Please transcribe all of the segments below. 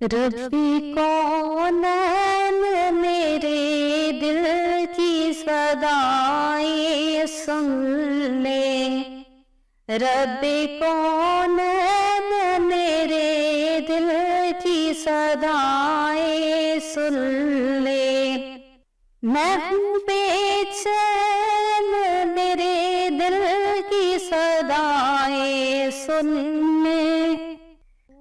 ربی کونین میرے دل کی صدائیں سن لے، ربی کونین میرے دل کی صدائیں سن لے، میں ہوں بے چین میرے دل کی صدائیں سن لے،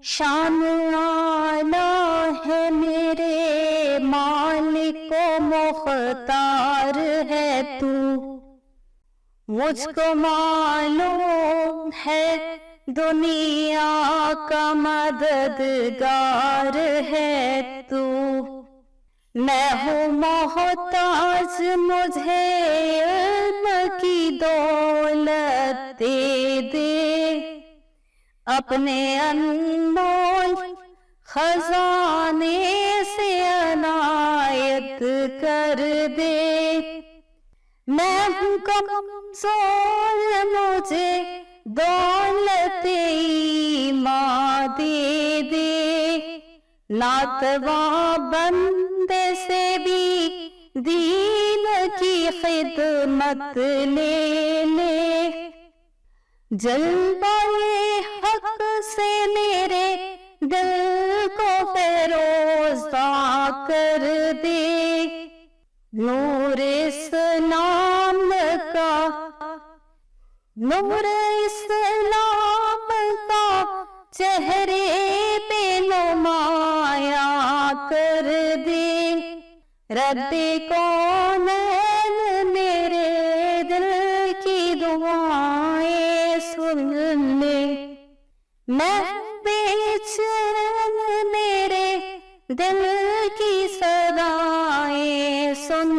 شان اعلیٰ ہے میرے مالک و مختار ہے تو، مجھ کو معلوم ہے دنیا کا مددگار ہے تو، میں ہوں محتاج مجھے علم کی دولت دے دے، اپنے انمول خزانے سے عنایت کر دے، میں ہوں کمزور مجھے دولت ایمان دے دے، ناتواں بندے سے بھی دین کی خدمت لے لے، جلوہ حق سے میرے دل کو فیروزہ کر دے، نور اسلام کا چہرے پہ نمایاں کر دے، رب کونین میرے دل کی دعائیں سن لے، میں بے چین میرے دل کی صدائیں سن